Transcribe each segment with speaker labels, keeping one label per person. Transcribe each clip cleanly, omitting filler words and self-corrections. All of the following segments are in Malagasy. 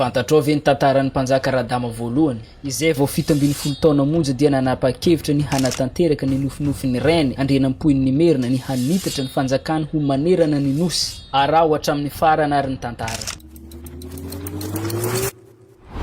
Speaker 1: Fantatrao ny tantaran'ny mpanjaka Radama voalohany. Izay vao 17 taona monja dia nanapa-kevitra ny hanatanteraka ny nofinofiny reny Ambohimanga Imerina ny hanitatra ny fanjakana ho manerana ny nosy arao hatramin'ny farany ary ny tantara.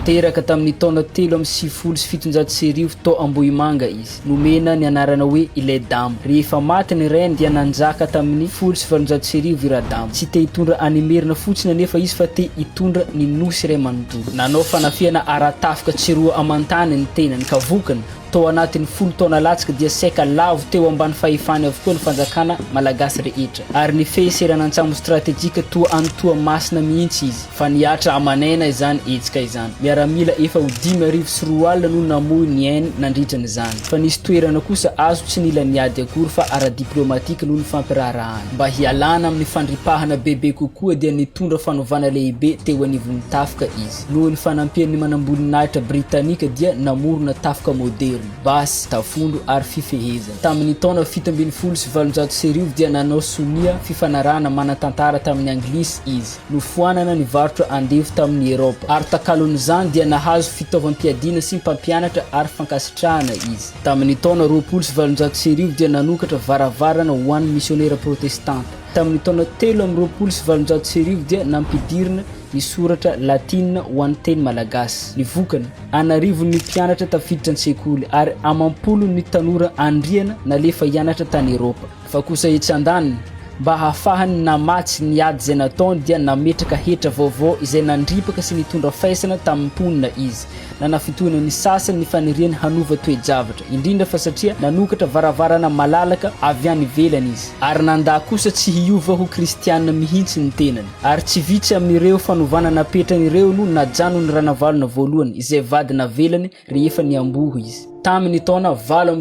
Speaker 1: Teraka tamin'ny taona 3 tao Ambohimanga izy. Nomena ny anarana hoe ilay dama. Rehefa maty ny reny dia nanjaka tamin'ny 7 Radama. Tsy te hitondra any Imerina fotsiny nefa izy fa te hitondra ny nosy ray manontolo. Nanao fanafiana ara-tafika tsiroa amantany ny tenany ka vokany. Tao anatin'ny 10 taona latsaka dia saika lavo teo ambany fahefany avokoa ny fanjakana malagasy rehetra. Ary ny fehiserana an-tsambo strategique toa antoa masina mihitsy izy. Fa niatra amanena izany etsika izany. Miaramila efa ho 5,4 no namoy ny ainy nandritra n'izany. Fa nisy toerana kosa azo tsy nila niady akory fa ara-diplomatika noho ny fampirarahana. Mba hialana amin'ny fandripahana bebe kokoa dia nitondra fanovana lehibe teo anivon'ny tafika izy. Noho ny fanampian'ny manamboninahitra Britanika dia namorona tafika moderna. Basy, tafondo ary fifehezana. Tamin'ny taona 17 dia nanao sonia fifanarahana manatantara tamin'ny Anglisy izy. Nofoanana ny varotra andevo tamin'ny Eropa. Ary takalon'izany dia nahazo fitaovam-piadiana sy mpampianatra ary fankasitrahana izy. Tamin'ny taona 17 dia nanokatra varavarana ho an'ny misionera protestanta. Tamin'ny taona 17 dia nampidirina ny soratra latina ho an'ny teny malagasy. Ny vokany, anarivon'ny mpianatra tafiditra an-tsekoly ary amampolon'ny tanora andriana nalefa hianatra tany Eropa. Fa kosa etsy andaniny, mba hahafahany namatsy niady izay nataony dia nametraka hetra vaovao izay nandripaka sy nitondra faisana tamin'ny mponina izy. Nanafitohana ny sasany ny faniriany hanova toe-javatra, indrindra fa satria nanokatra varavarana malalaka avy any ivelany izy. Ary nandà kosa tsy hiova ho kristianina mihitsy ny tenany. Ary tsy vitsy amin'ireo fanovana napetran'ireo no najano ny ranavalona voalohany izay vady navelany rehefa niamboho izy. Tamin'ny taona 7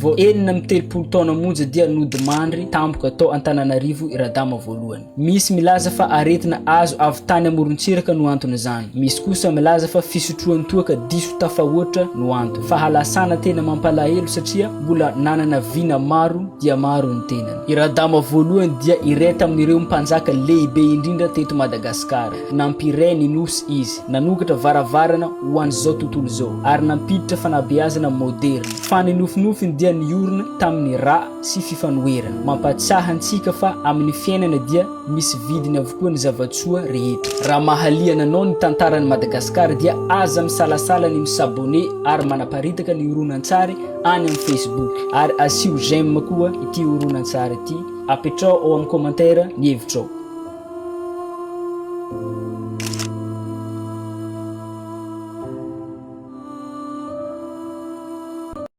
Speaker 1: vao 30 taona monja dia nody mandry tampoka tao Antananarivo Radama voalohany. Misy milaza fa aretina azo avy tany amorontsiraka no antony izany. Misy kosa milaza fa fisotroan'ny toaka diso tafahoatra no antony. Fahalasana tena mampalahelo satria mbola nanana vina maro dia maro ny tenany. I Radama voalohany dia iray tamin'ireo mpanjaka lehibe indrindra teto Madagasikara. Nampiray ny nosy izy, nanokatra varavarana ho an'izao tontolo zao ary nampiditra fanabeazana moderna. Fa ny nofinofiny dia niorina tamin'ny ra sy fifanoherana. Mampatsiahy antsika fa amin'ny fiainana dia misy vidiny avokoa ny zavatsoa rehetra. Raha mahaliana anao ny tantaran'ny Madagasikara dia aza misalasala ny misabone ary manaparitaka ny horonan-tsary any amin'ny Facebook. Ary asio j'aime koa ity horonan-tsary ity. Apetrao ao amin'ny commentaire ny hevitrao.